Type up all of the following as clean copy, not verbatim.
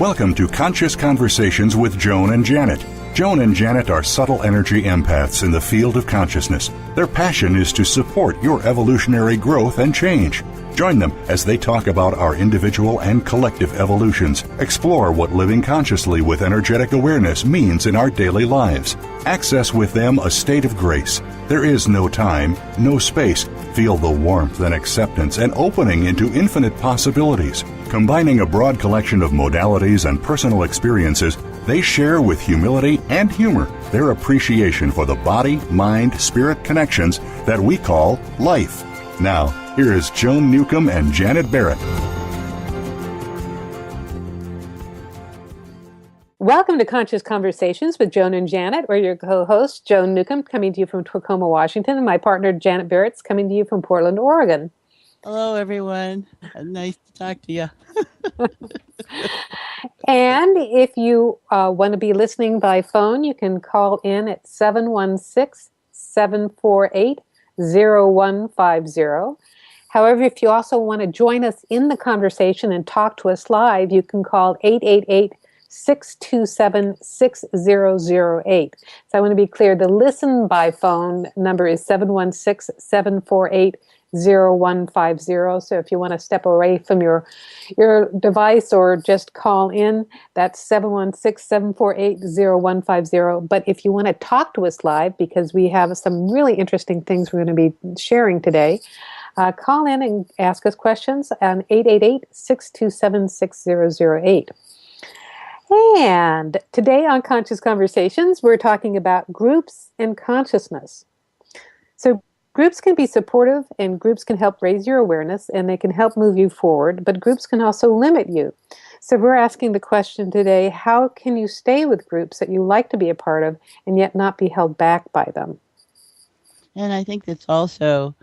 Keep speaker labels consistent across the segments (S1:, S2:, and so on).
S1: Welcome to Conscious Conversations with Joan and Janet. Joan and Janet are subtle energy empaths in the field of consciousness. Their passion is to support your evolutionary growth and change. Join them as they talk about our individual and collective evolutions, explore what living consciously with energetic awareness means in our daily lives. Access with them a state of grace. There is no time, no space. Feel the warmth and acceptance and opening into infinite possibilities. Combining a broad collection of modalities and personal experiences, they share with humility and humor their appreciation for the body, mind, spirit connections that we call life. Now, here is Joan Newcomb and Janet Barrett.
S2: Welcome to Conscious Conversations with Joan and Janet. We're your co-hosts, Joan Newcomb, coming to you from Tacoma, Washington, and my partner, Janet Barrett's coming to you from Portland, Oregon.
S3: Hello, everyone. Nice to talk to you.
S2: And if you want to be listening by phone, you can call in at 716-748-0150. However, if you also want to join us in the conversation and talk to us live, you can call 888-627-6008. So I want to be clear, the listen by phone number is 716-748-0150. So if you want to step away from your device or just call in, that's 716-748-0150. But if you want to talk to us live, because we have some really interesting things we're going to be sharing today, call in and ask us questions on 888-627-6008. And today on Conscious Conversations, we're talking about groups and consciousness. So groups can be supportive and groups can help raise your awareness and they can help move you forward, but groups can also limit you. So we're asking the question today, how can you stay with groups that you like to be a part of and yet not be held back by them?
S3: And I think that's also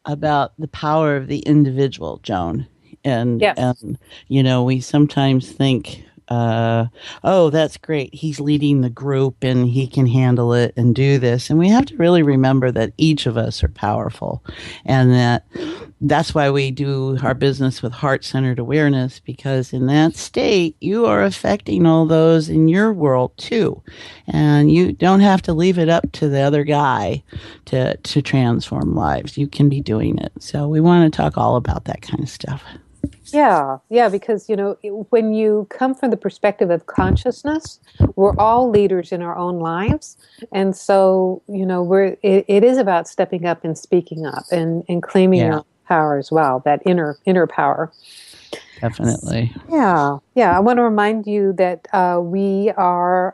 S3: about the power of the individual, Joan. And,
S2: yes.
S3: and you know, we sometimes think, oh, that's great. He's leading the group and he can handle it and do this. And we have to really remember that each of us are powerful and that's why we do our business with heart-centered awareness, because in that state, you are affecting all those in your world too. And you don't have to leave it up to the other guy to transform lives. You can be doing it. So we want to talk all about that kind of stuff.
S2: Yeah, because, you know, when you come from the perspective of consciousness, we're all leaders in our own lives. And so, you know, it is about stepping up and speaking up and claiming your power as well, that inner power.
S3: Definitely.
S2: Yeah. I want to remind you that we are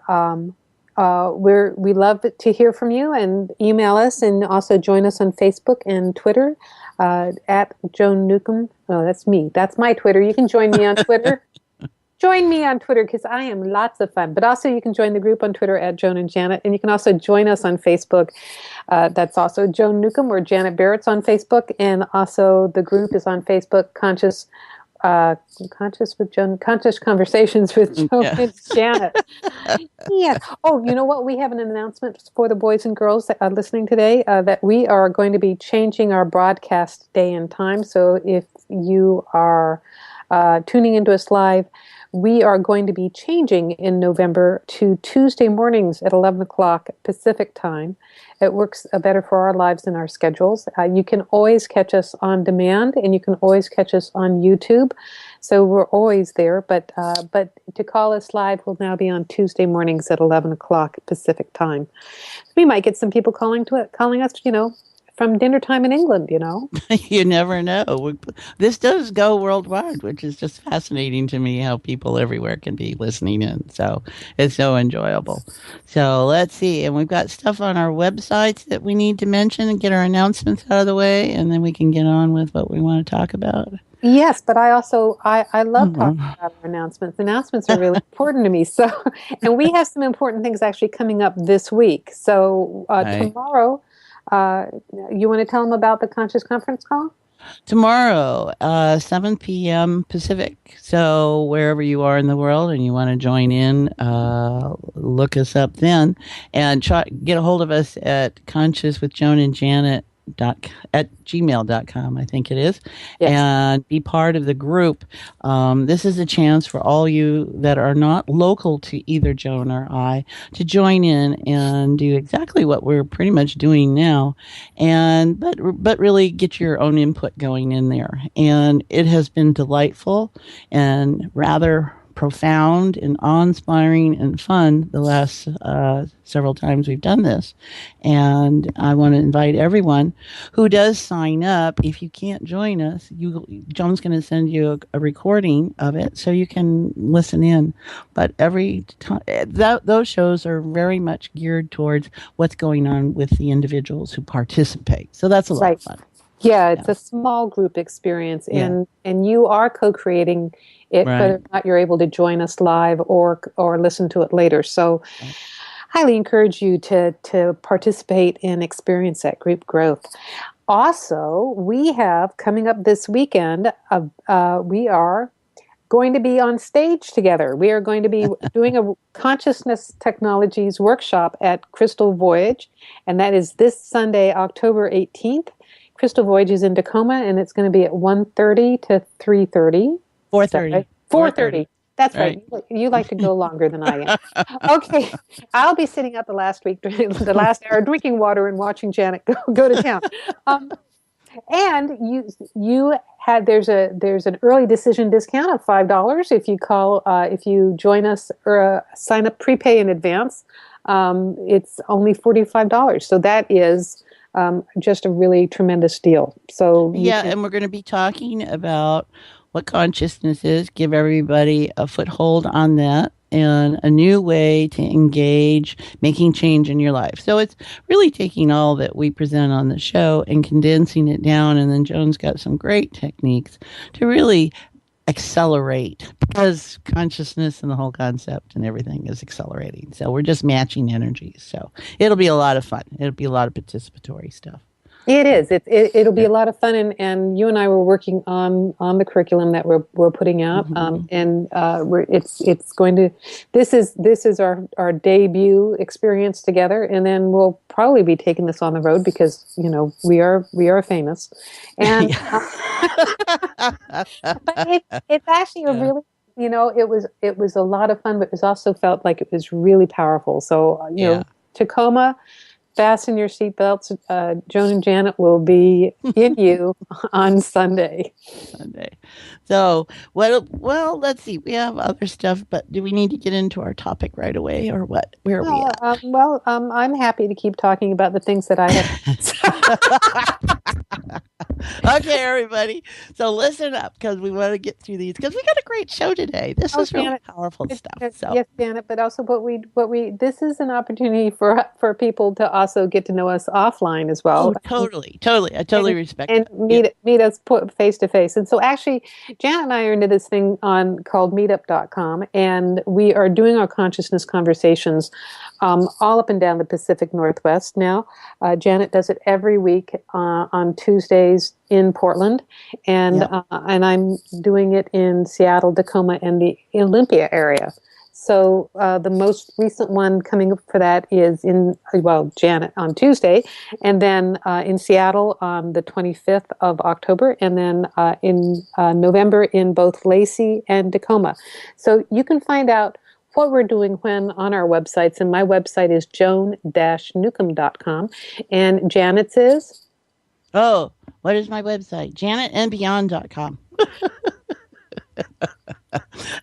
S2: we love to hear from you, and email us and also join us on Facebook and Twitter. At Joan Newcomb. Oh, that's me. That's my Twitter. You can join me on Twitter. Join me on Twitter because I am lots of fun. But also you can join the group on Twitter at Joan and Janet. And you can also join us on Facebook. That's also Joan Newcomb or Janet Barrett's on Facebook. And also the group is on Facebook, Conscious Conversations with Joan and Janet. Yeah. Oh, you know what? We have an announcement for the boys and girls that are listening today that we are going to be changing our broadcast day and time. So if you are tuning into us live, we are going to be changing in November to Tuesday mornings at 11 o'clock Pacific time. It works better for our lives and our schedules. You can always catch us on demand, and you can always catch us on YouTube. So we're always there. But to call us live will now be on Tuesday mornings at 11 o'clock Pacific time. We might get some people calling us, you know, from dinner time in England, you know.
S3: You never know. This does go worldwide, which is just fascinating to me how people everywhere can be listening in. So it's so enjoyable. So let's see. And we've got stuff on our websites that we need to mention and get our announcements out of the way, and then we can get on with what we want to talk about.
S2: Yes, but I also, I love talking about our announcements. Announcements are really important to me. So, and we have some important things actually coming up this week. So tomorrow, you want to tell them about the Conscious Conference call?
S3: Tomorrow, 7 p.m. Pacific. So wherever you are in the world and you want to join in, look us up then and get a hold of us at Conscious with Joan and Janet at gmail.com, I think it is,
S2: Yes.
S3: and be part of the group. This is a chance for all you that are not local to either Joan or I to join in and do exactly what we're pretty much doing now, and but really get your own input going in there. And it has been delightful and rather profound and awe-inspiring and fun the last several times we've done this. And I want to invite everyone who does sign up. If you can't join us, Joan's going to send you a recording of it so you can listen in. But every time those shows are very much geared towards what's going on with the individuals who participate. So that's a lot of fun.
S2: Yeah, it's a small group experience, and you are co-creating it, whether or not you're able to join us live or listen to it later. So, highly encourage you to participate and experience that group growth. Also, we have coming up this weekend. We are going to be on stage together. We are going to be doing a consciousness technologies workshop at Crystal Voyage, and that is this Sunday, October 18th. Crystal Voyage is in Tacoma, and it's going to be at 1:30 to 3:30.
S3: 4:30.
S2: Right? 4:30. That's right. You like to go longer than I am. Okay. I'll be sitting out the last hour drinking water and watching Janet go to town. And there's an early decision discount of $5 if you join us or sign up prepay in advance. It's only $45. So that is just a really tremendous deal. So
S3: and we're going to be talking about what consciousness is, give everybody a foothold on that, and a new way to engage making change in your life. So it's really taking all that we present on the show and condensing it down, and then Joan's got some great techniques to really accelerate, because consciousness and the whole concept and everything is accelerating. So we're just matching energies. So it'll be a lot of fun. It'll be a lot of participatory stuff.
S2: It is. It'll be a lot of fun, and you and I were working on the curriculum that we're putting out, and it's going to. This is our debut experience together, and then we'll probably be taking this on the road because we are famous, and but it's actually a really it was a lot of fun, but it also felt like it was really powerful. So Tacoma. Fasten your seatbelts. Joan and Janet will be in you on Sunday.
S3: So, well, let's see. We have other stuff, but do we need to get into our topic right away, or what? Where are we at?
S2: I'm happy to keep talking about the things that I have.
S3: Okay, everybody. So listen up, because we want to get through these, because we got a great show today. This is really powerful stuff. So.
S2: Yes, Janet, but also this is an opportunity for people to also get to know us offline as well.
S3: Oh, totally. I totally respect
S2: and
S3: that.
S2: meet us face to face. And so actually, Janet and I are into this thing called meetup.com, and we are doing our consciousness conversations all up and down the Pacific Northwest now. Janet does it every week on Tuesdays in Portland, and I'm doing it in Seattle, Tacoma, and the Olympia area. So the most recent one coming up for that is Janet on Tuesday, and then in Seattle on the 25th of October, and then in November in both Lacey and Tacoma. So you can find out what we're doing when on our websites, and my website is joan-newcomb.com, and Janet's is?
S3: Oh, what is my website? janetandbeyond.com.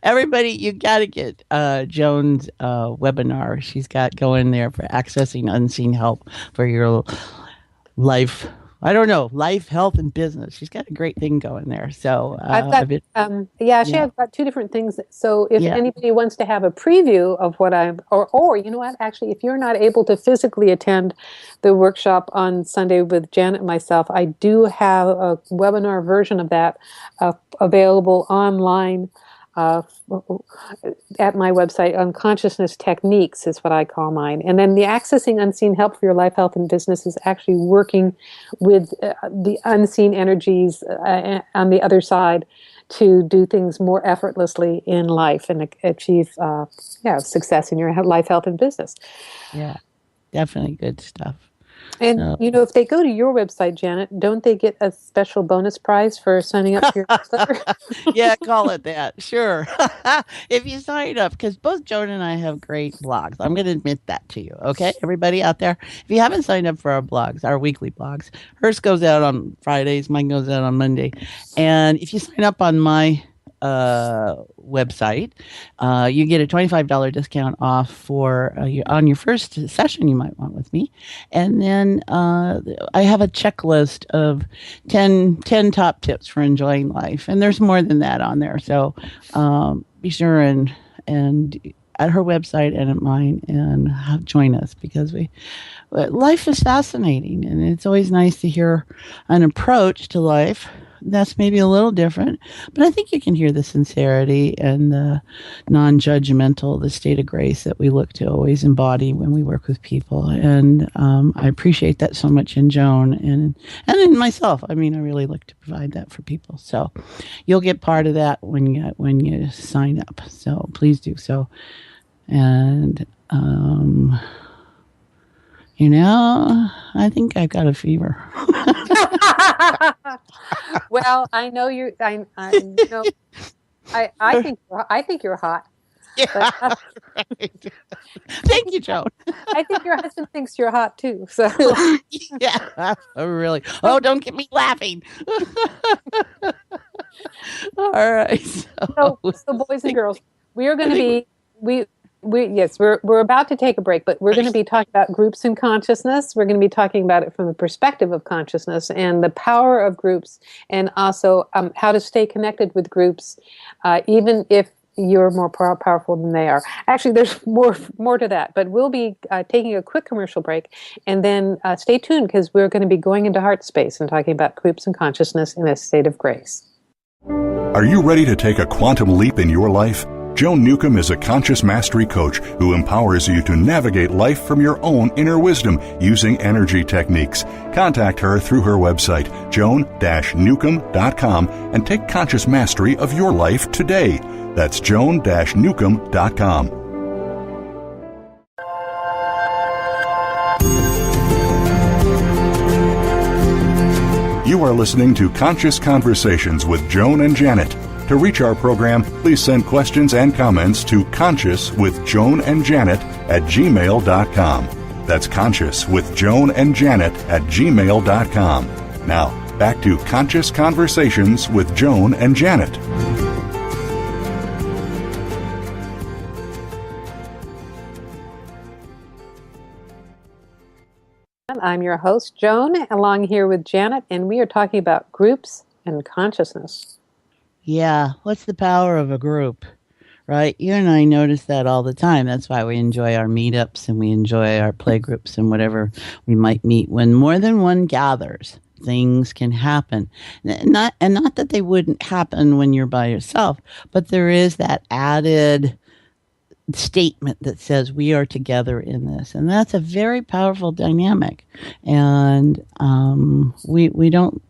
S3: Everybody, you got to get Joan's webinar she's got going there for accessing unseen help for your life. I don't know, life, health, and business. She's got a great thing going there. So
S2: I've got, I've got two different things. So if anybody wants to have a preview of what or you know what, actually, if you're not able to physically attend the workshop on Sunday with Janet and myself, I do have a webinar version of that available online at my website. Unconsciousness Techniques is what I call mine. And then the Accessing Unseen Help for Your Life, Health, and Business is actually working with the unseen energies on the other side to do things more effortlessly in life and achieve success in your life, health, and business.
S3: Yeah, definitely good stuff.
S2: And,
S3: So,
S2: if they go to your website, Janet, don't they get a special bonus prize for signing up for your newsletter?
S3: yeah, call it that. Sure. If you sign up, because both Joan and I have great blogs. I'm going to admit that to you. Okay. Everybody out there, if you haven't signed up for our blogs, our weekly blogs, hers goes out on Fridays, mine goes out on Monday. And if you sign up on my website, you get a $25 discount off for on your first session you might want with me. And then I have a checklist of 10 top tips for enjoying life. And there's more than that on there. So be sure and at her website and at mine and join us, because life is fascinating, and it's always nice to hear an approach to life that's maybe a little different, but I think you can hear the sincerity and the non-judgmental, the state of grace that we look to always embody when we work with people. And I appreciate that so much in Joan and in myself. I mean, I really look to provide that for people. So you'll get part of that when you sign up. So please do so. And I think I've got a fever.
S2: Well, I know you. I know. I think you're hot.
S3: Yeah, right. Thank you, Joan.
S2: I think your husband thinks you're hot too. So
S3: yeah, really. Oh, don't get me laughing. All right.
S2: So boys and girls, we are going to be we're about to take a break, but we're going to be talking about groups and consciousness. We're going to be talking about it from the perspective of consciousness and the power of groups, and also how to stay connected with groups, even if you're more powerful than they are. Actually, there's more to that, but we'll be taking a quick commercial break, and then stay tuned, because we're going to be going into heart space and talking about groups and consciousness in a state of grace.
S1: Are you ready to take a quantum leap in your life? Joan Newcomb is a conscious mastery coach who empowers you to navigate life from your own inner wisdom using energy techniques. Contact her through her website, joan-newcomb.com, and take conscious mastery of your life today. That's joan-newcomb.com. You are listening to Conscious Conversations with Joan and Janet. To reach our program, please send questions and comments to consciouswithjoanandjanet@gmail.com. That's consciouswithjoanandjanet@gmail.com. Now, back to Conscious Conversations with Joan and Janet.
S2: I'm your host, Joan, along here with Janet, and we are talking about groups and consciousness.
S3: Yeah, what's the power of a group, right? You and I notice that all the time. That's why we enjoy our meetups and we enjoy our play groups and whatever we might meet. When more than one gathers, things can happen. Not that they wouldn't happen when you're by yourself, but there is that added statement that says we are together in this, and that's a very powerful dynamic. And we don't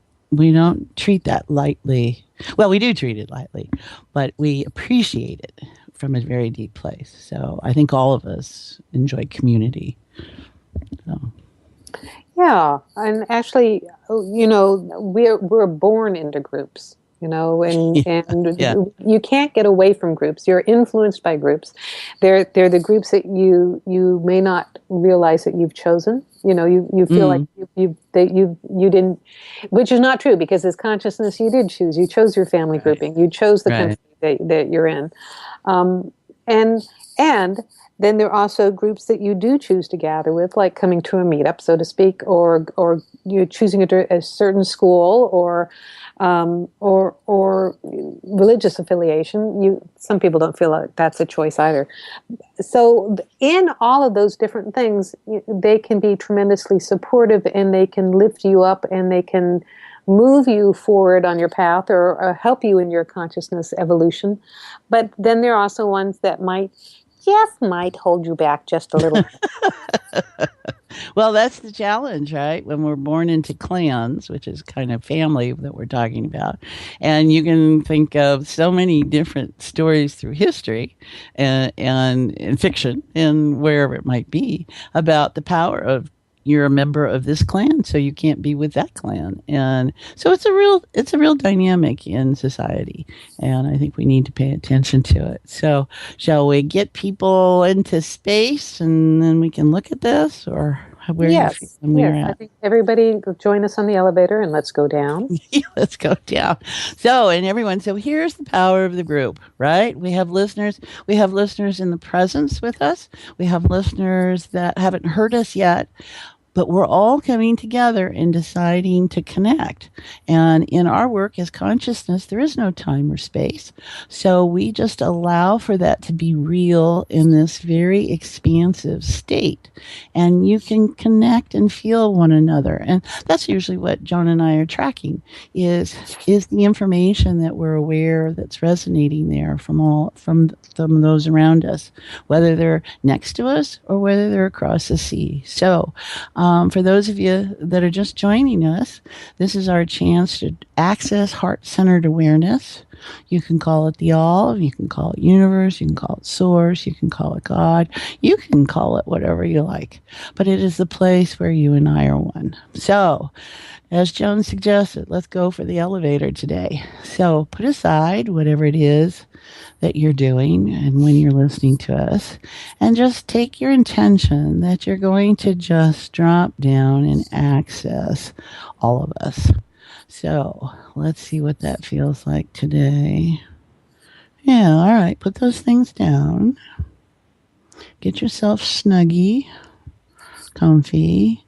S3: treat that lightly. Well, we do treat it lightly, but we appreciate it from a very deep place. So I think all of us enjoy community. So.
S2: Yeah, and actually, we're born into groups. And
S3: Yeah.
S2: You can't get away from groups. You're influenced by groups. They're the groups that you may not realize that you've chosen. You feel like you didn't, which is not true, because as consciousness you did choose. You chose your family grouping. You chose the country that you're in, and then there are also groups that you do choose to gather with, like coming to a meetup, so to speak, or you're choosing a certain school or religious affiliation. Some people don't feel like that's a choice either. So in all of those different things, they can be tremendously supportive, and they can lift you up, and they can move you forward on your path, or help you in your consciousness evolution. But then there are also ones that might hold you back just a little bit.
S3: Well, that's the challenge, right? When we're born into clans, which is kind of family that we're talking about. And you can think of so many different stories through history and in fiction and wherever it might be about the power of you're a member of this clan, so you can't be with that clan. And so it's a real dynamic in society. And I think we need to pay attention to it. So shall we get people into space and then we can look at this, or where you feel we're
S2: I
S3: at?
S2: think everybody join us on the elevator and let's go down.
S3: Let's go down. So, and everyone, so here's the power of the group, right? We have listeners. We have listeners in the presence with us. We have listeners that haven't heard us yet, but we're all coming together and deciding to connect. And in our work as consciousness, there is no time or space. So we just allow for that to be real in this very expansive state. And you can connect and feel one another. And that's usually what Joan and I are tracking is the information that we're aware that's resonating there from those around us, whether they're next to us or whether they're across the sea. So, for those of you that are just joining us, this is our chance to access heart-centered awareness. You can call it the all, you can call it universe, you can call it source, you can call it God, you can call it whatever you like. But it is the place where you and I are one. So, as Joan suggested, let's go for the elevator today. So put aside whatever it is that you're doing and when you're listening to us, and just take your intention that you're going to just drop down and access all of us. So let's see what that feels like today. Yeah, all right. Put those things down. Get yourself snuggy, comfy.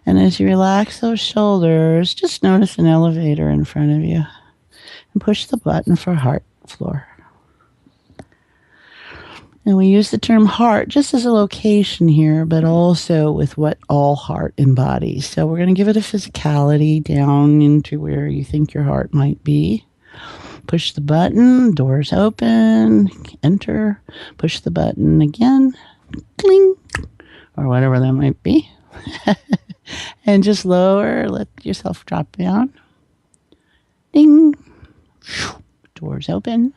S3: And as you relax those shoulders, just notice an elevator in front of you and push the button for heart floor. And we use the term heart just as a location here, but also with what all heart embodies. So we're going to give it a physicality down into where you think your heart might be. Push the button, doors open, enter, push the button again, cling, or whatever that might be. And just lower, let yourself drop down. Ding, doors open,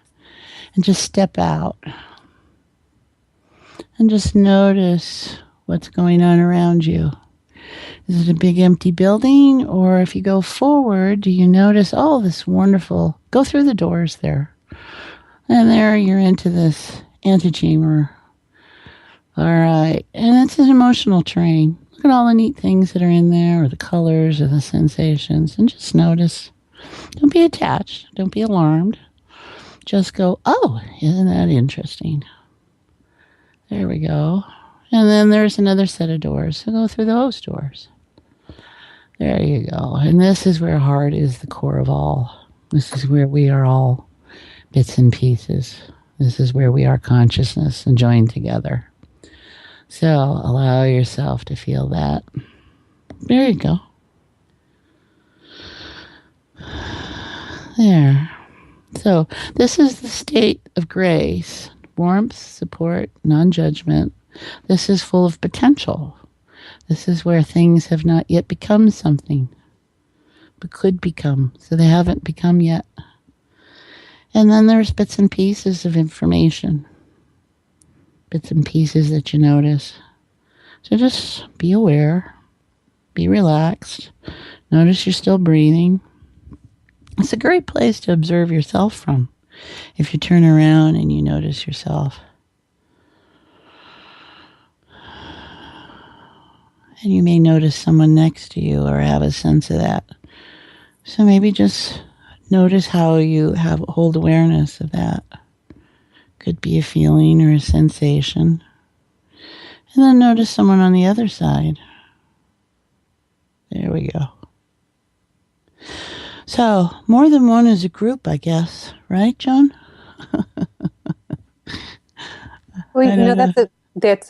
S3: and just step out. And just notice what's going on around you. Is it a big empty building? Or if you go forward, do you notice, oh, this wonderful, go through the doors there. And there you're into this antechamber. All right. And it's an emotional terrain. Look at all the neat things that are in there, or the colors, or the sensations. And just notice. Don't be attached. Don't be alarmed. Just go, oh, isn't that interesting? There we go. And then there's another set of doors. So go through those doors. There you go. And this is where heart is the core of all. This is where we are all bits and pieces. This is where we are consciousness and joined together. So allow yourself to feel that. There you go. There. So this is the state of grace. Warmth, support, non-judgment. This is full of potential. This is where things have not yet become something, but could become, so they haven't become yet. And then there's bits and pieces of information, bits and pieces that you notice. So just be aware, be relaxed, notice you're still breathing. It's a great place to observe yourself from. If you turn around and you notice yourself. And you may notice someone next to you or have a sense of that. So maybe just notice how you hold awareness of that. Could be a feeling or a sensation. And then notice someone on the other side. There we go. So, more than one is a group, I guess. Right, Joan?
S2: Well, that's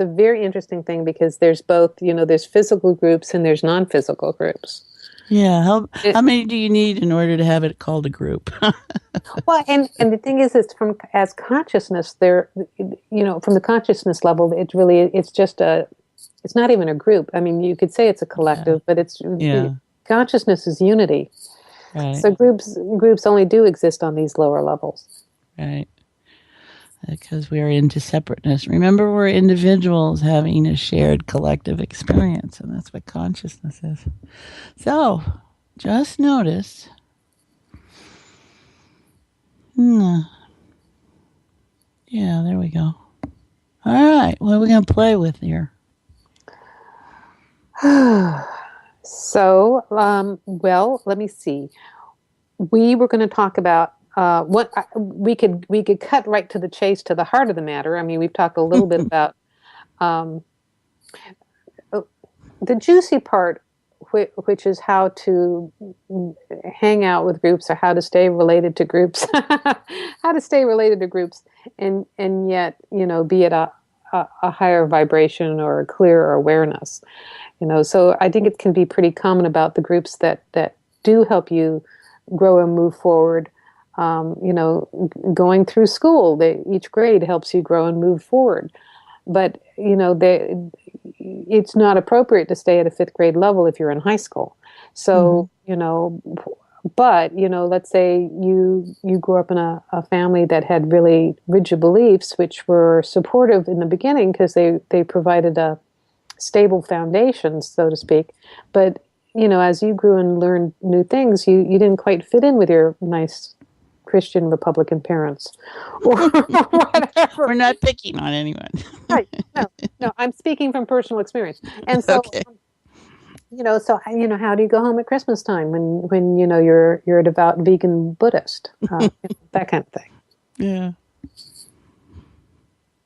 S2: a very interesting thing, because there's both, there's physical groups and there's non-physical groups.
S3: Yeah. How many do you need in order to have it called a group?
S2: Well, and the thing is, it's as consciousness, from the consciousness level, it's not even a group. I mean, you could say it's a collective, but consciousness is unity.
S3: Right.
S2: So groups only do exist on these lower levels.
S3: Right. because we are into separateness. Remember, we're individuals having a shared collective experience, and that's what consciousness is. So, just notice. Yeah, there we go. All right, what are we going to play with here?
S2: So, well, let me see. We were going to talk about what we could cut right to the chase, to the heart of the matter. I mean, we've talked a little bit about the juicy part, which is how to hang out with groups, or how to stay related to groups, and yet, be at a higher vibration or a clearer awareness. So I think it can be pretty common about the groups that do help you grow and move forward. Going through school, each grade helps you grow and move forward. But, it's not appropriate to stay at a fifth grade level if you're in high school. So, but, let's say you grew up in a family that had really rigid beliefs, which were supportive in the beginning because they provided a stable foundation, so to speak. But, as you grew and learned new things, you didn't quite fit in with your nice Christian Republican parents or whatever.
S3: We're not picking on anyone.
S2: Right. No, I'm speaking from personal experience. And so,
S3: Okay.
S2: How do you go home at Christmas time when you're a devout vegan Buddhist, that kind of thing.
S3: Yeah.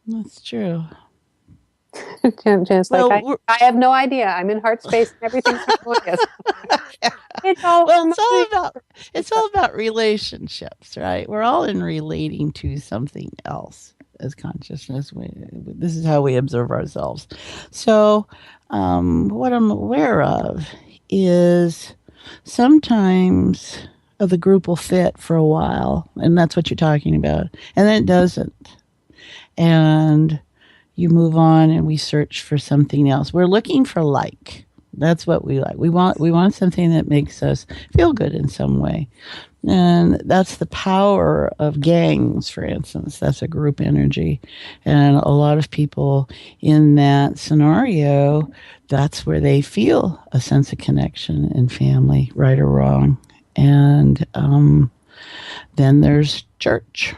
S3: That's true.
S2: Jan's
S3: Well,
S2: like, I have no idea. I'm in heart space and everything's harmonious. It's
S3: all about relationships, right? We're all in relating to something else as consciousness. This is how we observe ourselves. So, what I'm aware of is sometimes the group will fit for a while, and that's what you're talking about, and then it doesn't. And you move on and we search for something else. We're looking for like. That's what we like. We want something that makes us feel good in some way. And that's the power of gangs, for instance. That's a group energy. And a lot of people in that scenario, that's where they feel a sense of connection and family, right or wrong. And then there's church.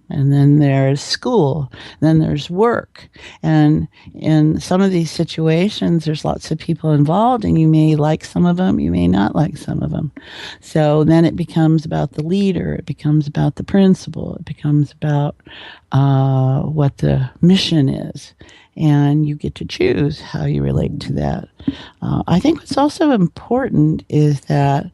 S3: And then there's school, then there's work. And in some of these situations, there's lots of people involved, and you may like some of them, you may not like some of them. So then it becomes about the leader, it becomes about the principal, it becomes about what the mission is. And you get to choose how you relate to that. I think what's also important is that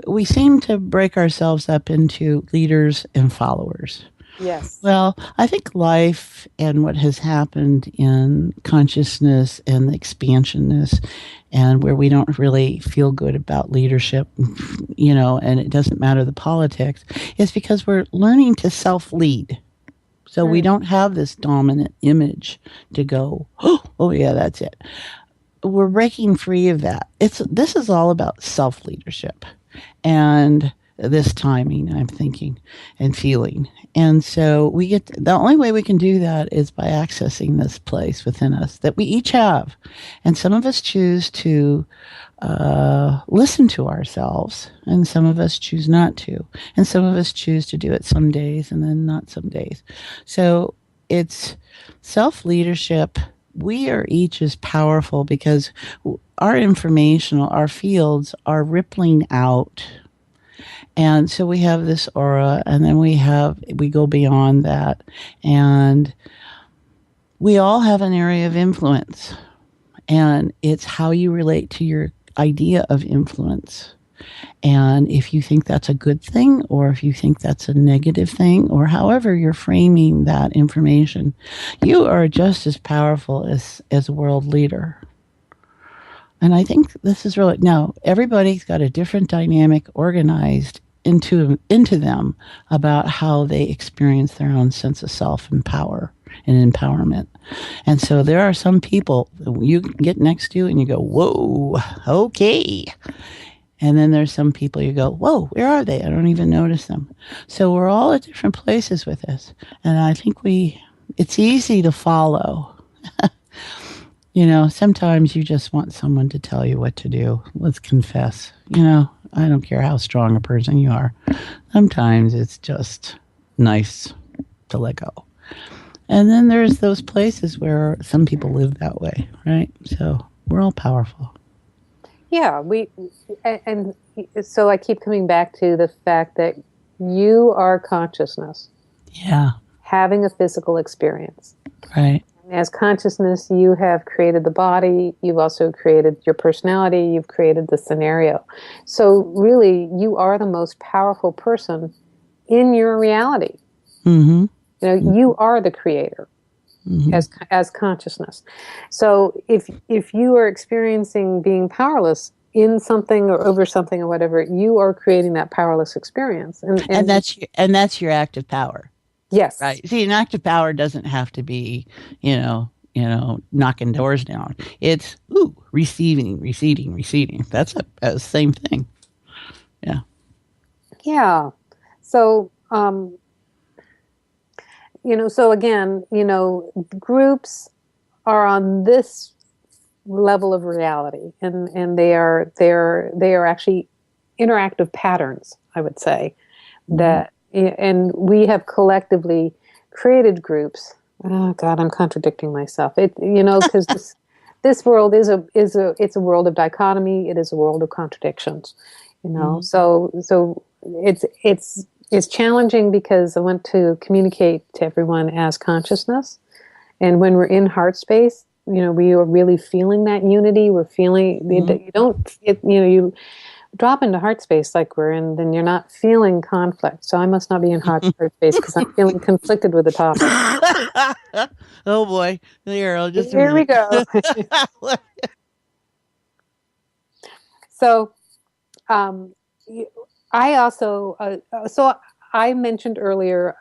S3: we seem to break ourselves up into leaders and followers.
S2: Yes.
S3: Well, I think life and what has happened in consciousness and the expansionness, and where we don't really feel good about leadership, and it doesn't matter the politics, is because we're learning to self-lead. So we don't have this dominant image to go, oh yeah, that's it. We're breaking free of that. This is all about self-leadership and this timing, I'm thinking, and feeling. And so the only way we can do that is by accessing this place within us that we each have. And some of us choose to listen to ourselves, and some of us choose not to. And some of us choose to do it some days and then not some days. So it's self-leadership. We are each as powerful because our our fields are rippling out. And so we have this aura, and then we go beyond that. And we all have an area of influence. And it's how you relate to your idea of influence. And if you think that's a good thing, or if you think that's a negative thing, or however you're framing that information, you are just as powerful as a world leader. And I think this is really, now everybody's got a different dynamic organized into them about how they experience their own sense of self and power and empowerment. And so there are some people that you get next to and you go, whoa, okay. And then there's some people you go, whoa, where are they? I don't even notice them. So we're all at different places with this. And I think it's easy to follow. Sometimes you just want someone to tell you what to do. Let's confess. I don't care how strong a person you are. Sometimes it's just nice to let go. And then there's those places where some people live that way, right? So we're all powerful.
S2: Yeah, and so I keep coming back to the fact that you are consciousness.
S3: Yeah.
S2: Having a physical experience.
S3: Right.
S2: As consciousness, you have created the body, you've also created your personality, you've created the scenario. So really, you are the most powerful person in your reality.
S3: Mm-hmm.
S2: You are the creator as consciousness. So if you are experiencing being powerless in something or over something or whatever, you are creating that powerless experience.
S3: And that's your active power.
S2: Yes.
S3: Right. See, an active power doesn't have to be, knocking doors down. It's receiving. That's a same thing. Yeah.
S2: Yeah. So, so again, groups are on this level of reality, and they are actually interactive patterns, I would say, that. And we have collectively created groups. Oh God, I'm contradicting myself. Because this world it's a world of dichotomy. It is a world of contradictions. So it's challenging because I want to communicate to everyone as consciousness, and when we're in heart space, we are really feeling that unity. We're feeling you drop into heart space like we're in, then you're not feeling conflict. So I must not be in heart space because I'm feeling conflicted with the topic.
S3: Oh boy. Here
S2: we go. So I also I mentioned earlier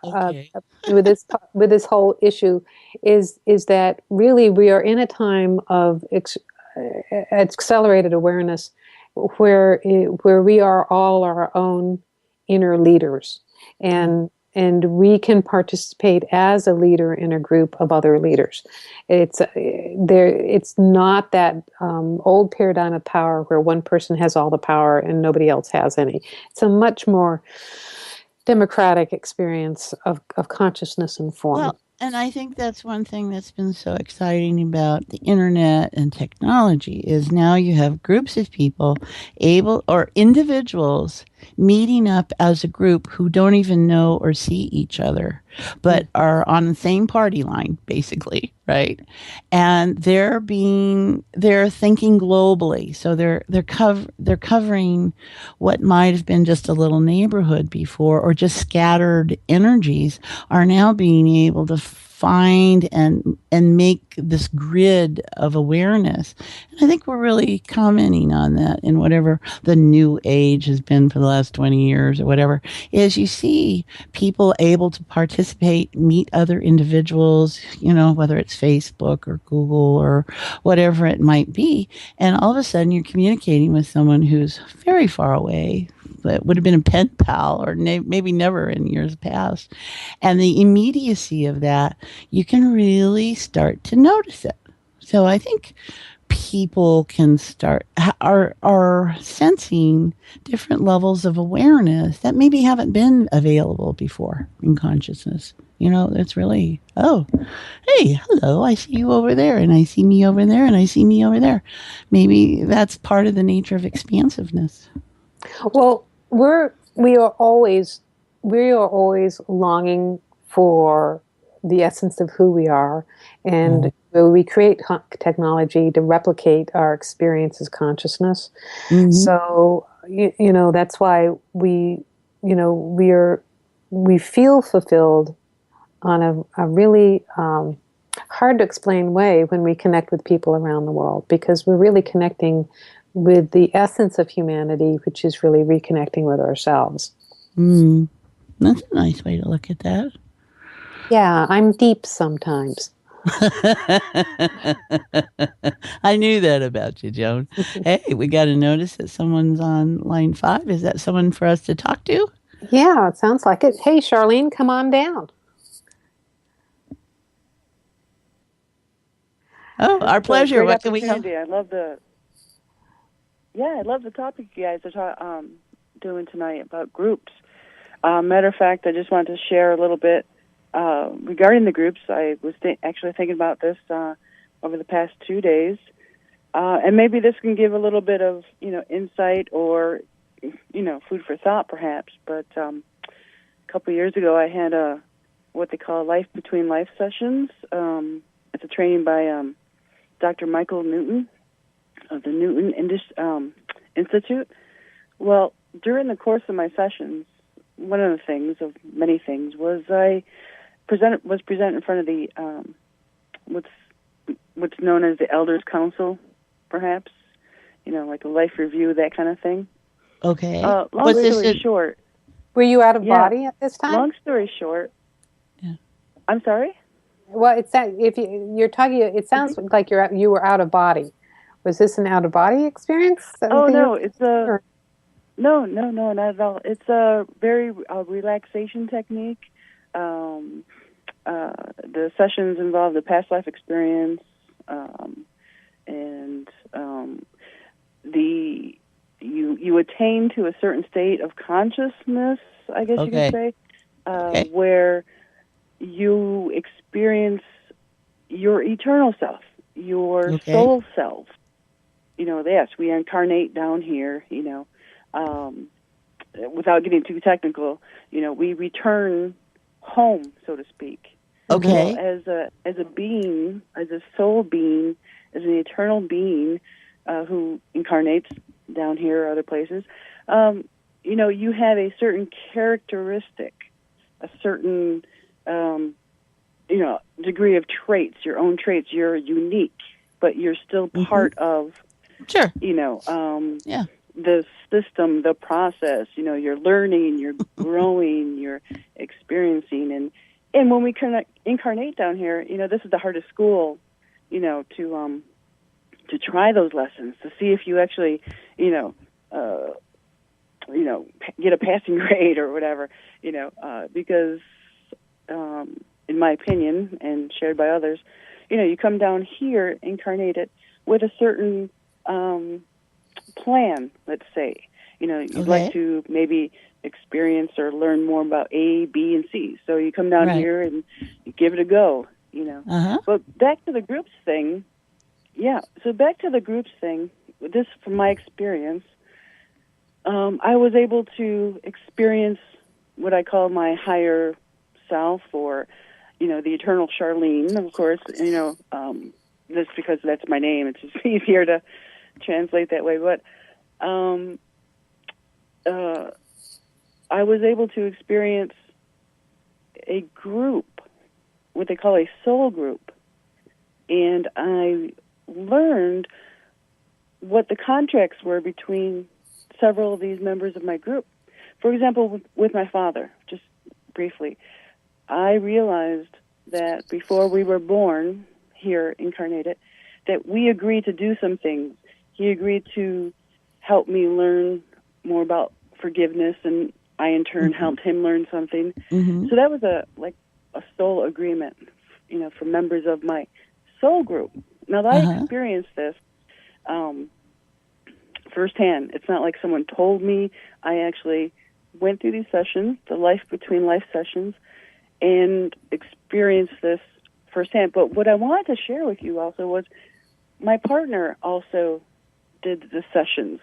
S2: with this whole issue is that really we are in a time of accelerated awareness where we are all our own inner leaders, and we can participate as a leader in a group of other leaders. It's not that old paradigm of power where one person has all the power and nobody else has any. It's a much more democratic experience of consciousness and form.
S3: Well, and I think that's one thing that's been so exciting about the internet and technology is now you have groups of people or individuals meeting up as a group who don't even know or see each other, but are on the same party line, basically, right? And they're thinking globally. So they're covering what might have been just a little neighborhood before, or just scattered energies are now being able to find and make this grid of awareness. And I think we're really commenting on that in whatever the new age has been for the last 20 years or whatever, is you see people able to participate, meet other individuals, whether it's Facebook or Google or whatever it might be. And all of a sudden you're communicating with someone who's very far away, that would have been a pen pal or maybe never in years past. And the immediacy of that, you can really start to notice it. So I think people can are sensing different levels of awareness that maybe haven't been available before in consciousness. It's really, hey, hello, I see you over there, and I see me over there, and I see me over there. Maybe that's part of the nature of expansiveness.
S2: Well, we are always longing for the essence of who we are, and we create technology to replicate our experience as consciousness. Mm-hmm. So that's why we feel fulfilled on a really hard to explain way when we connect with people around the world, because we're really connecting with the essence of humanity, which is really reconnecting with ourselves.
S3: That's a nice way to look at that.
S2: Yeah, I'm deep sometimes.
S3: I knew that about you, Joan. Hey, we got a notice that someone's on line 5. Is that someone for us to talk to?
S2: Yeah, it sounds like it. Hey, Charlene, come on down.
S3: Oh, our pleasure.
S4: Great
S3: What can we help?
S4: opportunity. I love the topic you guys are doing tonight about groups. Matter of fact, I just wanted to share a little bit regarding the groups. I was actually thinking about this over the past 2 days, and maybe this can give a little bit of insight or food for thought, perhaps. But a couple of years ago, I had what they call Life Between Life sessions. It's a training by Dr. Michael Newton of the Newton Institute. Well, during the course of my sessions, one of the things, of many things, was I was presented in front of the what's known as the Elders Council, perhaps, like a life review, that kind of thing.
S3: Okay.
S4: Long story short.
S2: Were you out of body at this time?
S4: Long story short. Yeah. I'm sorry?
S2: Well, it's that if you're talking, it sounds like you were out of body. Was this an out of body experience?
S4: Oh no, it's a no, not at all. It's a very relaxation technique. The sessions involve the past life experience, and you attain to a certain state of consciousness, I guess you could say, where you experience your eternal self, your soul self. Yes, we incarnate down here, without getting too technical, we return home, so to speak.
S3: Okay.
S4: Well, as a being, as a soul being, as an eternal being who incarnates down here or other places, you have a certain characteristic, a certain degree of traits, your own traits. You're unique, but you're still part of, the system, the process. You're learning, you're growing, you're experiencing, and when we incarnate down here, this is the hardest school, to try those lessons, to see if you actually, get a passing grade or whatever, because, in my opinion, and shared by others, you come down here incarnated with a certain plan, let's say. You'd like to maybe experience or learn more about A, B, and C. So you come down here and you give it a go, But back to the groups thing, this, from my experience, I was able to experience what I call my higher self, or, the eternal Charlene, of course, just because that's my name, it's just easier to translate that way. But I was able to experience a group, what they call a soul group, and I learned what the contracts were between several of these members of my group. For example, with my father, just briefly, I realized that before we were born here incarnated, that we agreed to do some things. He agreed to help me learn more about forgiveness, and I in turn helped him learn something. So that was a soul agreement, for members of my soul group. Now, I experienced this firsthand. It's not like someone told me. I actually went through these sessions, the Life Between Life sessions, and experienced this firsthand. But what I wanted to share with you also was my partner also did the sessions.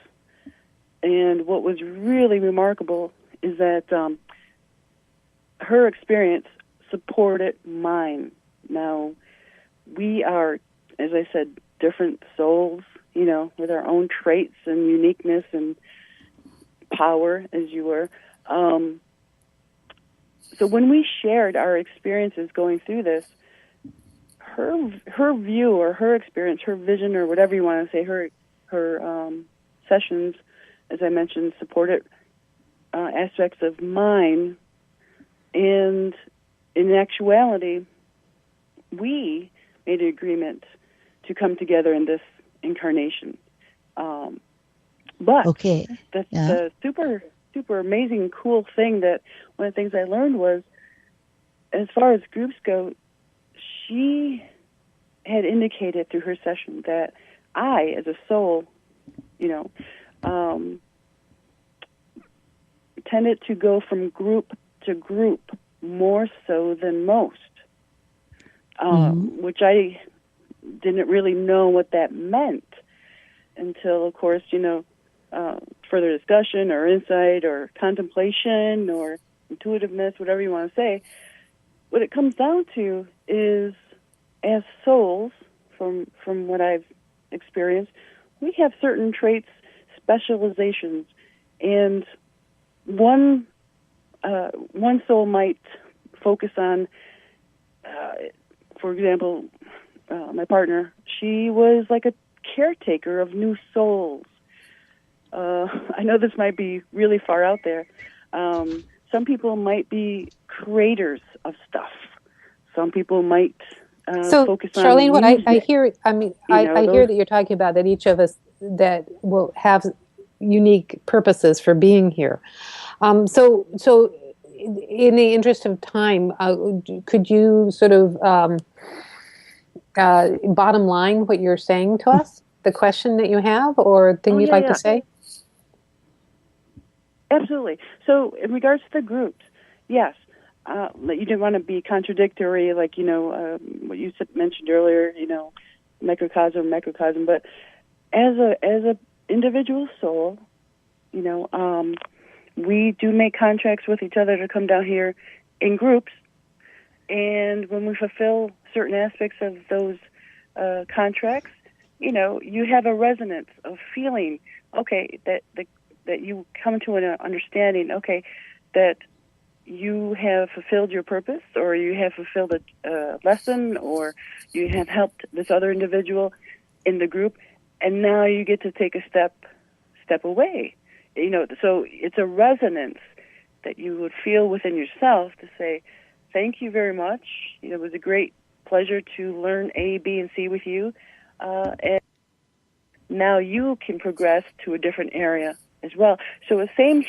S4: And what was really remarkable is that her experience supported mine. Now, we are, as I said, different souls, with our own traits and uniqueness and power, as you were. So when we shared our experiences going through this, her view or her experience, her vision, or whatever you want to say, her sessions, as I mentioned, supported aspects of mine. And in actuality, we made an agreement to come together in this incarnation. But
S3: okay.
S4: the super, super amazing, cool thing that one of the things I learned was, as far as groups go, she had indicated through her session that I, as a soul, tended to go from group to group more so than most, which I didn't really know what that meant until, of course, further discussion or insight or contemplation or intuitiveness, whatever you want to say. What it comes down to is, as souls, from what I've experienced, we have certain traits, specializations, and one soul might focus on, for example, my partner. She was like a caretaker of new souls. I know this might be really far out there. Some people might be creators of stuff. Some people might focus on
S2: Charlene, what
S4: music.
S2: I hear, I hear that you're talking about that each of us that will have unique purposes for being here. So in the interest of time, could you sort of bottom line what you're saying to us, the question that you have or thing you'd like to say?
S4: Absolutely. So in regards to the groups, yes, you didn't want to be contradictory, like, what you mentioned earlier, microcosm, but as a individual soul, we do make contracts with each other to come down here in groups, and when we fulfill certain aspects of those contracts, you have a resonance of feeling, okay, that you come to an understanding, okay, that you have fulfilled your purpose, or you have fulfilled a lesson, or you have helped this other individual in the group, and now you get to take a step away. So it's a resonance that you would feel within yourself to say, thank you very much. It was a great pleasure to learn A, B, and C with you. And now you can progress to a different area as well. So the same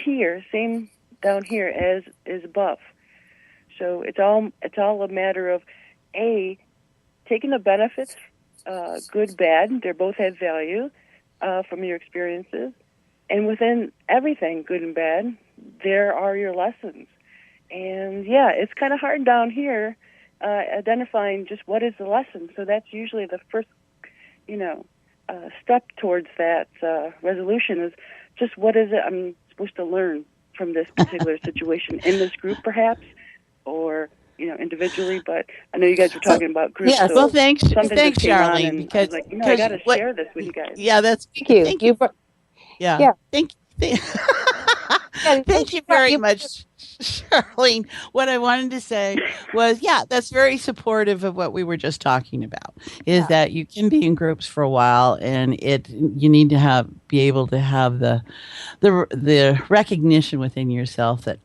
S4: down here as is above. So it's all a matter of taking the benefits, good, bad. They both have value from your experiences, and within everything, good and bad, there are your lessons. And it's kind of hard down here identifying just what is the lesson. So that's usually the first, step towards that resolution is just what is it I'm supposed to learn from this particular situation in this group, perhaps, or individually. But I know you guys were talking about groups.
S3: Yeah.
S4: So
S3: well, thanks, Charlene. Because
S4: I was like, I got to share this with you guys.
S3: Yeah,
S2: thank you.
S3: Thank you. Yeah. Thank you very much, Charlene. What I wanted to say was, that's very supportive of what we were just talking about, is that you can be in groups for a while, and you need to be able to have the recognition within yourself that,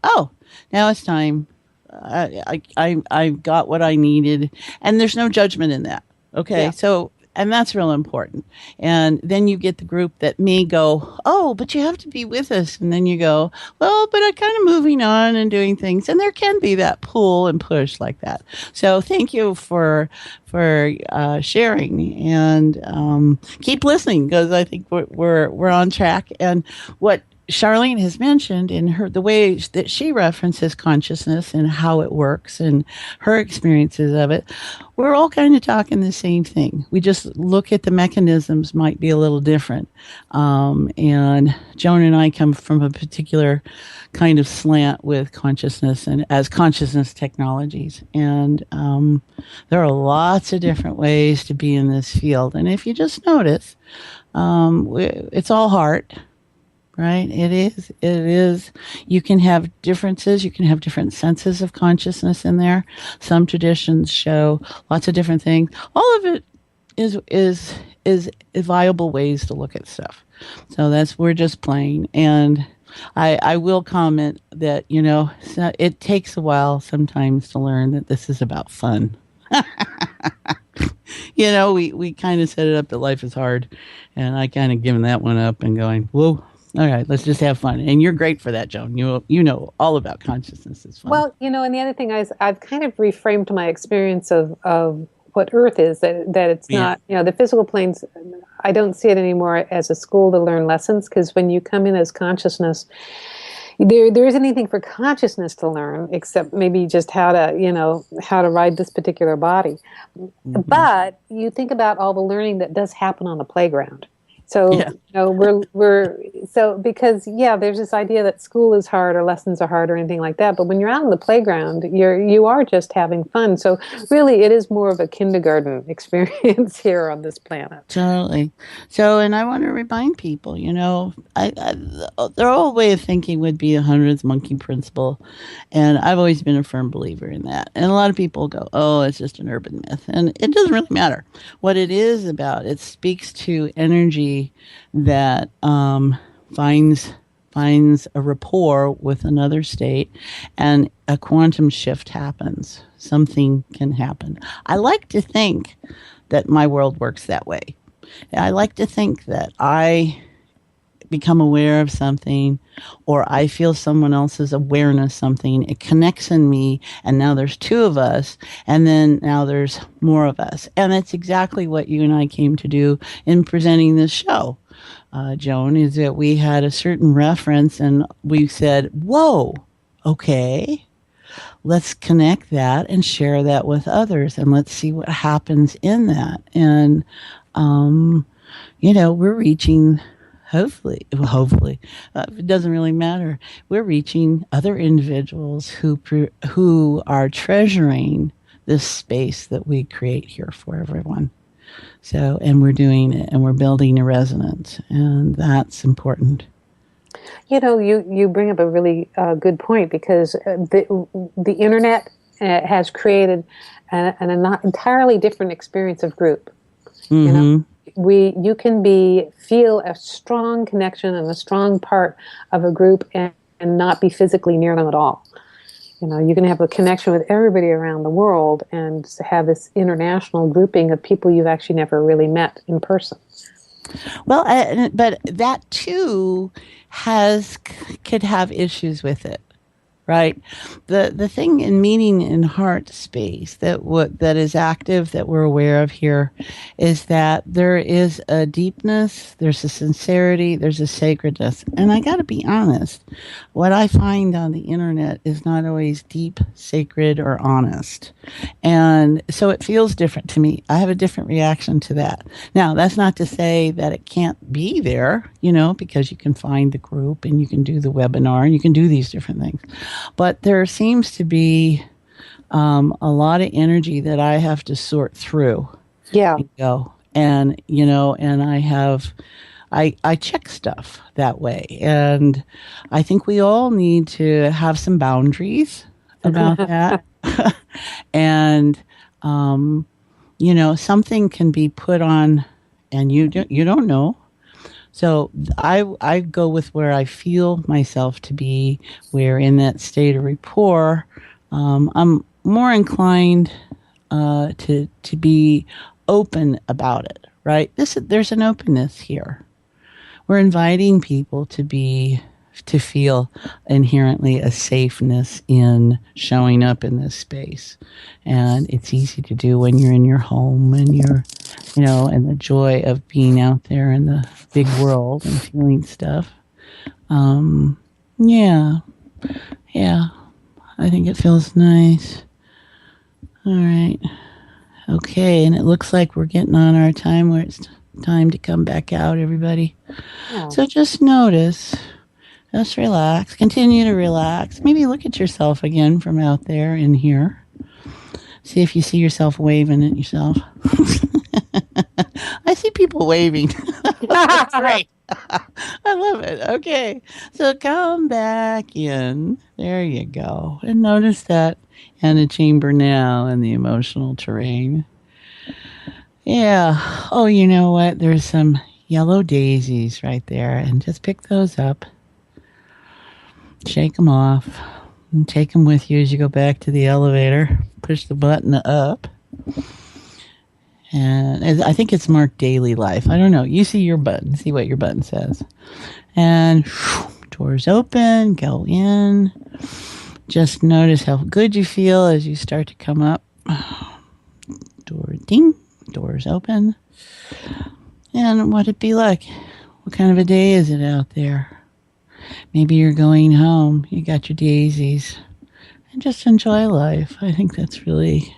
S3: now it's time. I got what I needed, and there's no judgment in that. Okay. So, and that's real important. And then you get the group that may go, but you have to be with us. And then you go, well, but I'm kind of moving on and doing things. And there can be that pull and push like that. So thank you for sharing, and keep listening, because I think we're on track. And what Charlene has mentioned in the way that she references consciousness and how it works and her experiences of it, we're all kind of talking the same thing. We just look at the mechanisms might be a little different. And Joan and I come from a particular kind of slant with consciousness and as consciousness technologies. And there are lots of different ways to be in this field. And if you just notice, it's all heart. Right? It is. You can have differences. You can have different senses of consciousness in there. Some traditions show lots of different things. All of it is viable ways to look at stuff. So we're just playing. And I will comment that, it takes a while sometimes to learn that this is about fun. We kind of set it up that life is hard, and I kind of given that one up and going, whoa, all right, let's just have fun. And you're great for that, Joan. You know all about consciousness is fun.
S2: Well, and the other thing is I've kind of reframed my experience of what Earth is, that it's not, the physical planes, I don't see it anymore as a school to learn lessons, because when you come in as consciousness, there isn't anything for consciousness to learn except maybe just how to ride this particular body. Mm-hmm. But you think about all the learning that does happen on the playground. So we're because there's this idea that school is hard or lessons are hard or anything like that. But when you're out on the playground, you are just having fun. So really, it is more of a kindergarten experience here on this planet.
S3: Totally. So, and I want to remind people, their old way of thinking would be a hundredth monkey principle, and I've always been a firm believer in that. And a lot of people go, "Oh, it's just an urban myth," and it doesn't really matter what it is about. It speaks to energy that finds a rapport with another state, and a quantum shift happens. Something can happen. I like to think that my world works that way. I like to think that I become aware of something, or I feel someone else's awareness something. It connects in me, and now there's two of us, and then now there's more of us. And that's exactly what you and I came to do in presenting this show, Joan, is that we had a certain reference, and we said, whoa, okay, let's connect that and share that with others, and let's see what happens in that. And, we're reaching... Hopefully, it doesn't really matter. We're reaching other individuals who are treasuring this space that we create here for everyone. So, and we're doing it, and we're building a resonance, and that's important.
S2: You bring up a really good point, because the internet has created an entirely different experience of group.
S3: Mm-hmm.
S2: You can feel a strong connection and a strong part of a group and not be physically near them at all. You can have a connection with everybody around the world and have this international grouping of people you've actually never really met in person.
S3: Well, but that too could have issues with it. Right. The thing in meaning in heart space that is active, that we're aware of here, is that there is a deepness, there's a sincerity, there's a sacredness. And I got to be honest, what I find on the internet is not always deep, sacred, or honest. And so it feels different to me. I have a different reaction to that. Now, that's not to say that it can't be there, because you can find the group and you can do the webinar and you can do these different things. But there seems to be a lot of energy that I have to sort through.
S2: Yeah.
S3: And go. And, and I check stuff that way. And I think we all need to have some boundaries about that. And, something can be put on and you don't know. So I go with where I feel myself to be, where in that state of rapport, I'm more inclined to be open about it, right? There's an openness here. We're inviting people to feel inherently a safeness in showing up in this space. And it's easy to do when you're in your home and you're, and the joy of being out there in the big world and feeling stuff. Yeah, I think it feels nice. All right. Okay, and it looks like we're getting on our time where it's time to come back out, everybody. Yeah. So just notice, just relax, continue to relax. Maybe look at yourself again from out there in here. See if you see yourself waving at yourself. I see people waving. That's great. I love it. Okay. So come back in. There you go. And notice that antechamber now in the emotional terrain. Yeah. Oh, you know what? There's some yellow daisies right there. And just pick those up. Shake them off. And take them with you as you go back to the elevator. Push the button up. And I think it's marked daily life. I don't know. You see your button. See what your button says. And doors open, go in. Just notice how good you feel as you start to come up. Door ding, doors open. And what'd it be like? What kind of a day is it out there? Maybe you're going home. You got your daisies. And just enjoy life. I think that's really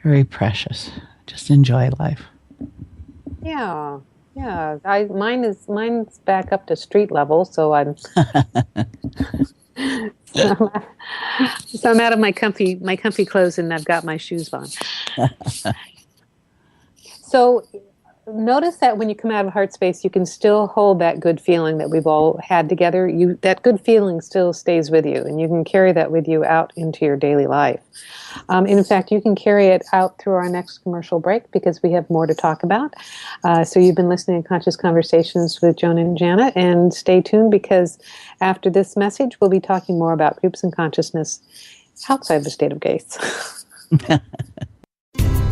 S3: very precious. Just enjoy life.
S2: Yeah. Mine's back up to street level, so I'm so I'm out of my comfy clothes and I've got my shoes on. So notice that when you come out of heart space, you can still hold that good feeling that we've all had together. That good feeling still stays with you, and you can carry that with you out into your daily life. In fact, you can carry it out through our next commercial break because we have more to talk about. So you've been listening to Conscious Conversations with Joan and Janet, and stay tuned because after this message, we'll be talking more about groups and consciousness outside the state of grace.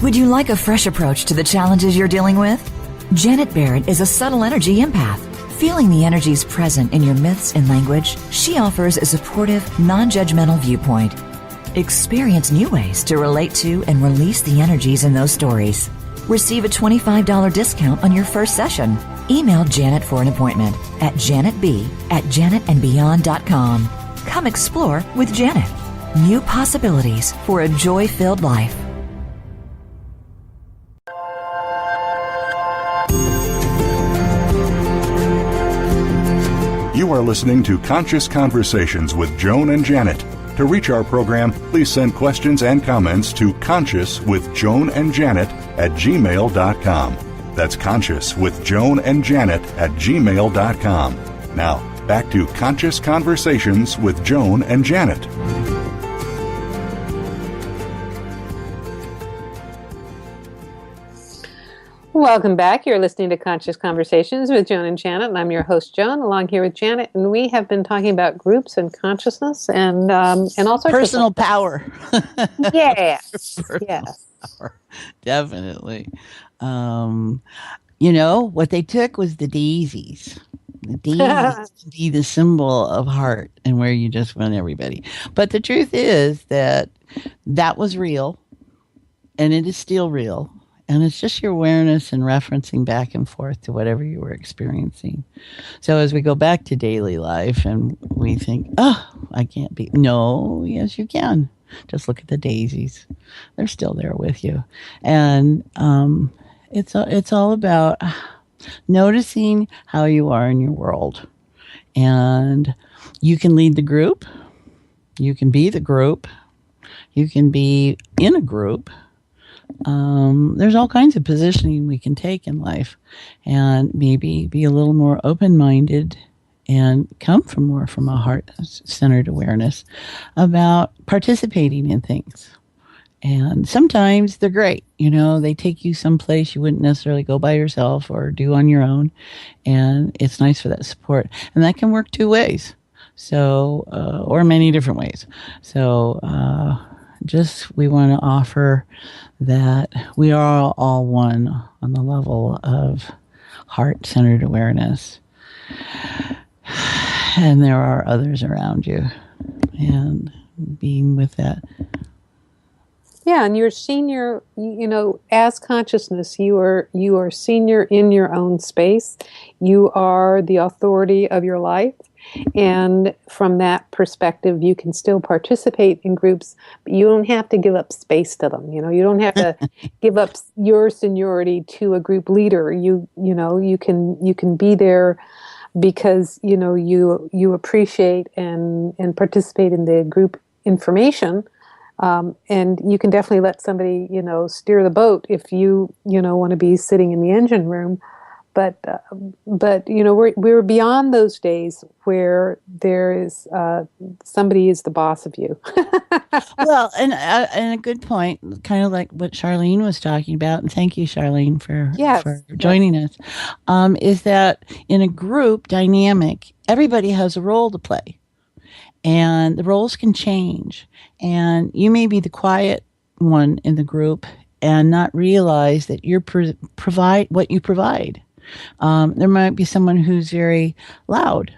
S5: Would you like a fresh approach to the challenges you're dealing with? Janet Barrett is a subtle energy empath. Feeling the energies present in your myths and language, she offers a supportive, non-judgmental viewpoint. Experience new ways to relate to and release the energies in those stories. Receive a $25 discount on your first session. Email Janet for an appointment at janetb@janetandbeyond.com. Come explore with Janet. New possibilities for a joy-filled life.
S1: You are listening to Conscious Conversations with Joan and Janet. To reach our program, please send questions and comments to consciouswithjoanandjanet@gmail.com. That's consciouswithjoanandjanet@gmail.com. Now, back to Conscious Conversations with Joan and Janet.
S2: Welcome back. You're listening to Conscious Conversations with Joan and Janet, and I'm your host, Joan, along here with Janet, and we have been talking about groups and consciousness and all sorts
S3: Personal
S2: of
S3: power.
S2: Yes.
S3: Yes. Power. Definitely. What they took was the daisies. The daisies to be the symbol of heart and where you just want everybody. But the truth is that was real, and it is still real. And it's just your awareness and referencing back and forth to whatever you were experiencing. So as we go back to daily life and we think, I can't be. No, yes, you can. Just look at the daisies. They're still there with you. And it's all about noticing how you are in your world. And you can lead the group. You can be the group. You can be in a group. There's all kinds of positioning we can take in life, and maybe be a little more open-minded and come from a heart-centered awareness about participating in things. And sometimes they're great. They take you someplace you wouldn't necessarily go by yourself or do on your own, and it's nice for that support. And that can work two ways, or many different ways. So we want to offer that we are all one on the level of heart-centered awareness. And there are others around you. And being with that.
S2: Yeah, and you're senior, as consciousness, you are senior in your own space. You are the authority of your life. And from that perspective, you can still participate in groups, but you don't have to give up space to them. You don't have to give up your seniority to a group leader. You can be there because you appreciate and participate in the group information. And you can definitely let somebody steer the boat if you want to be sitting in the engine room. But we're beyond those days where there is somebody is the boss of you.
S3: Well, and a good point, kind of like what Charlene was talking about, and thank you, Charlene, for joining us. Is that in a group dynamic, everybody has a role to play, and the roles can change. And you may be the quiet one in the group, and not realize that you're provide what you provide. There might be someone who's very loud,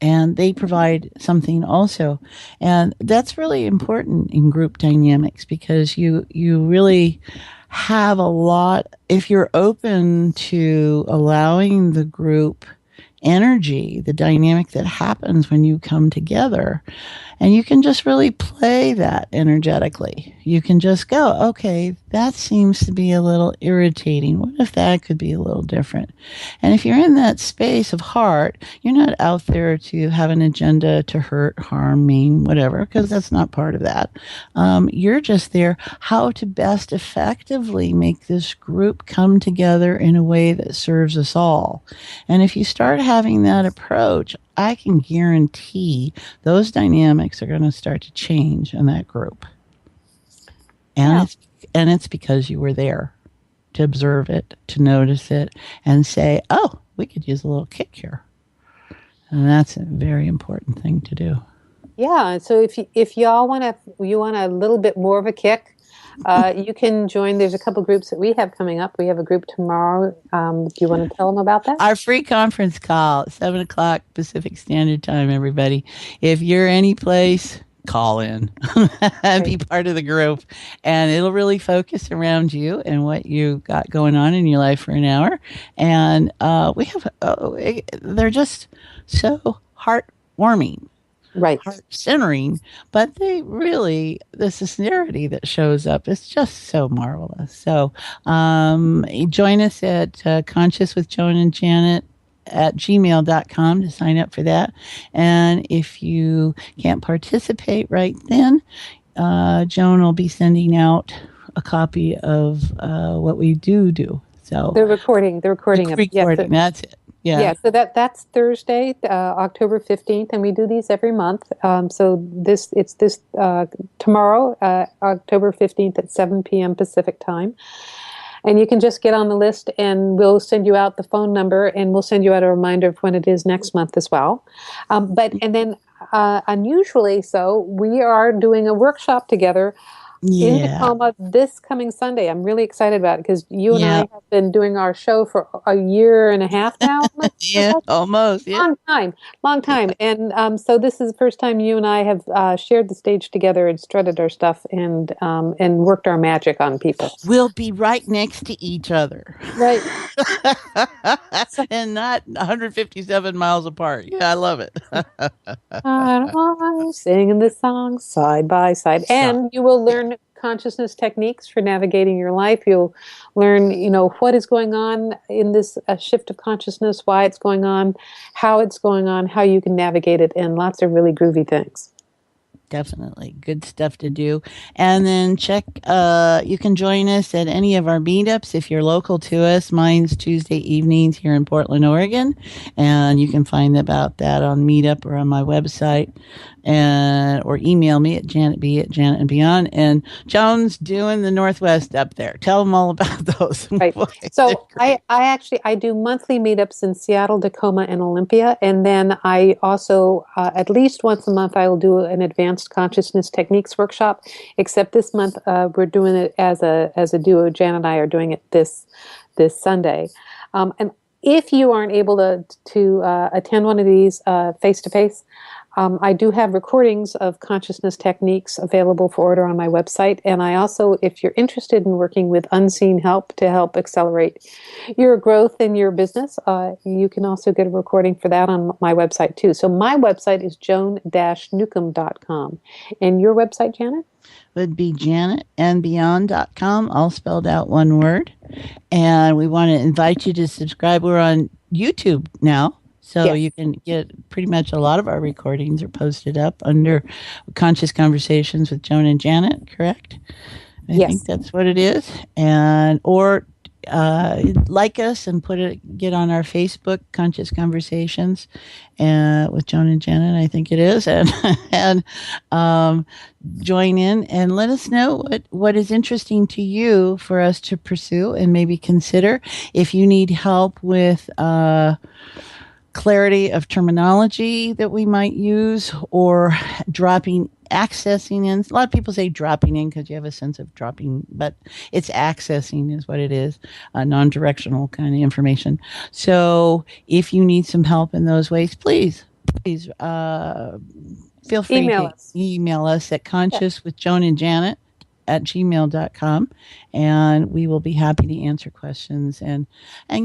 S3: and they provide something also, and that's really important in group dynamics, because you really have a lot, if you're open to allowing the group energy, the dynamic that happens when you come together. And you can just really play that energetically. You can just go, okay, that seems to be a little irritating. What if that could be a little different? And if you're in that space of heart, you're not out there to have an agenda to hurt, harm, mean, whatever, because that's not part of that. You're just there how to best effectively make this group come together in a way that serves us all. And if you start having that approach, I can guarantee those dynamics are going to start to change in that group. And it's because you were there to observe it, to notice it, and say, "Oh, we could use a little kick here." And that's a very important thing to do.
S2: Yeah. So if y'all want a little bit more of a kick, you can join. There's a couple groups that we have coming up. We have a group tomorrow. Do you want to tell them about that?
S3: Our free conference call at 7:00 Pacific Standard Time, everybody. If you're any place, call in and be part of the group. And it'll really focus around you and what you got going on in your life for an hour. And we have, they're just so heartwarming.
S2: Right.
S3: Heart centering, but the sincerity that shows up is just so marvelous. So join us at Conscious with Joan and Janet at gmail.com to sign up for that. And if you can't participate right then, Joan will be sending out a copy of what we do. So
S2: the recording of it.
S3: Yes, that's it.
S2: Yeah, so that's Thursday, October 15th, and we do these every month. So it's tomorrow, October 15th at 7 p.m. Pacific time. And you can just get on the list, and we'll send you out the phone number, and we'll send you out a reminder of when it is next month as well. And then unusually so, we are doing a workshop together in Tacoma this coming Sunday. I'm really excited about it because you and I have been doing our show for a year and a half now.
S3: Almost. Yeah.
S2: Long time. And so this is the first time you and I have shared the stage together and strutted our stuff and worked our magic on people.
S3: We'll be right next to each other.
S2: Right.
S3: And not 157 miles apart. Yeah, I love it.
S2: I'm singing this song side by side. And you will learn consciousness techniques for navigating your life. You'll learn, what is going on in this shift of consciousness, why it's going on, how you can navigate it, and lots of really groovy things.
S3: Definitely. Good stuff to do. And then you can join us at any of our meetups if you're local to us. Mine's Tuesday evenings here in Portland, Oregon. And you can find about that on Meetup or on my website. Or email me at janetb@Janet and Beyond. And Joan's doing the Northwest up there. Tell them all about those.
S2: Right. So I do monthly meetups in Seattle, Tacoma, and Olympia. And then I also, at least once a month, I will do an advanced consciousness techniques workshop. Except this month, we're doing it as a duo. Jan and I are doing it this Sunday. And if you aren't able to attend one of these face-to-face, I do have recordings of consciousness techniques available for order on my website. And I also, if you're interested in working with unseen help to help accelerate your growth in your business, you can also get a recording for that on my website too. So my website is joan-newcomb.com. And your website, Janet?
S3: Would be janetandbeyond.com, all spelled out one word. And we want to invite you to subscribe. We're on YouTube now. So you can get pretty much a lot of our recordings are posted up under Conscious Conversations with Joan and Janet, correct? I think that's what it is. And or like us and get on our Facebook, Conscious Conversations, with Joan and Janet, I think it is, and join in and let us know what is interesting to you for us to pursue and maybe consider. If you need help with clarity of terminology that we might use, or dropping accessing in. A lot of people say dropping in because you have a sense of dropping, but it's accessing is what it is, non-directional kind of information. So if you need some help in those ways, please feel free to email us at consciouswithjoanandjanet@gmail.com, and we will be happy to answer questions and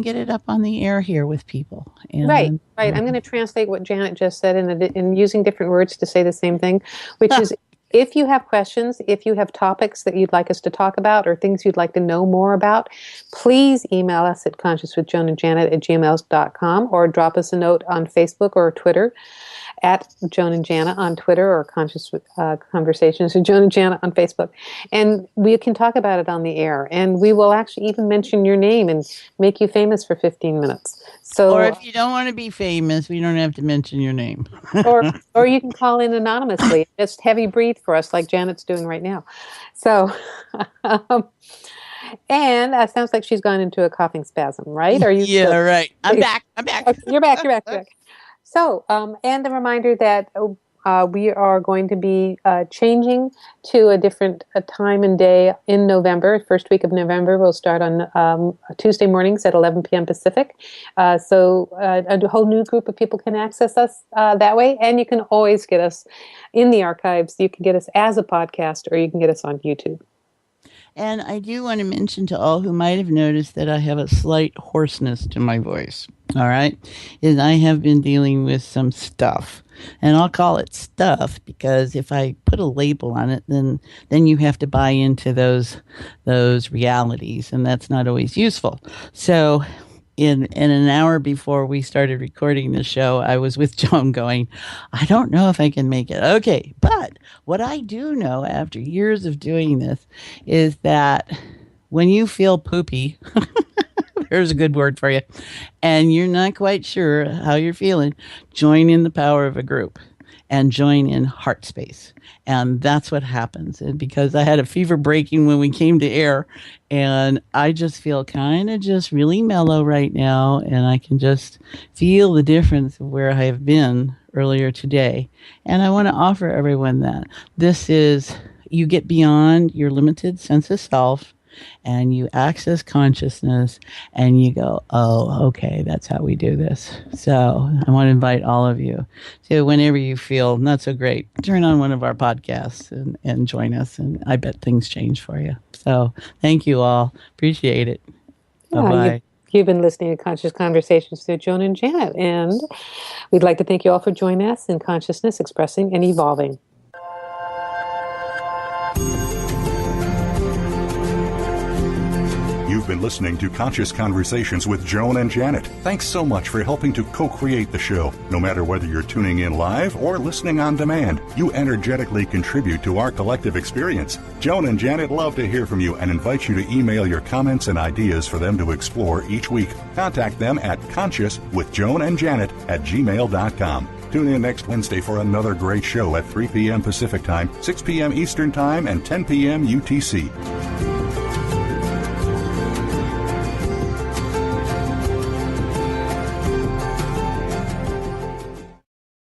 S3: get it up on the air here with people. And,
S2: right. I'm going to translate what Janet just said in using different words to say the same thing, which is, if you have questions, if you have topics that you'd like us to talk about or things you'd like to know more about, please email us at consciouswithjoanandjanet@gmail.com, or drop us a note on Facebook or Twitter at Joan and Janet on Twitter, or Conscious Conversations with Joan and Janet on Facebook. And we can talk about it on the air. And we will actually even mention your name and make you famous for 15 minutes. So,
S3: or if you don't want to be famous, we don't have to mention your name.
S2: or you can call in anonymously. Just heavy breathe for us like Janet's doing right now. So, and it sounds like she's gone into a coughing spasm, right? Are you?
S3: Yeah, right. I'm back.
S2: Okay, you're back. So, and a reminder that we are going to be changing to a different time and day in November. First week of November, we'll start on Tuesday mornings at 11 p.m. Pacific. So a whole new group of people can access us that way. And you can always get us in the archives. You can get us as a podcast, or you can get us on YouTube.
S3: And I do want to mention to all who might have noticed that I have a slight hoarseness to my voice. All right. Is I have been dealing with some stuff. And I'll call it stuff because if I put a label on it, then you have to buy into those realities, and that's not always useful. So in an hour before we started recording the show, I was with Joan going, I don't know if I can make it. Okay, but what I do know after years of doing this is that when you feel poopy, there's a good word for you, and you're not quite sure how you're feeling, join in the power of a group and join in heart space. And that's what happens. And because I had a fever breaking when we came to air, and I just feel kind of just really mellow right now, and I can just feel the difference of where I have been earlier today. And I want to offer everyone that this is, you get beyond your limited sense of self, and you access consciousness, and you go, oh, okay, that's how we do this. So I want to invite all of you to, whenever you feel not so great, turn on one of our podcasts and join us, and I bet things change for you. So thank you all. Appreciate it. Bye-bye.
S2: You've been listening to Conscious Conversations with Joan and Janet, and we'd like to thank you all for joining us in consciousness, expressing, and evolving.
S1: You've been listening to Conscious Conversations with Joan and Janet. Thanks so much for helping to co-create the show. No matter whether you're tuning in live or listening on demand, you energetically contribute to our collective experience. Joan and Janet love to hear from you and invite you to email your comments and ideas for them to explore each week. Contact them at consciouswithjoanandjanet@gmail.com. Tune in next Wednesday for another great show at 3 p.m. Pacific Time, 6 p.m. Eastern Time, and 10 p.m. UTC.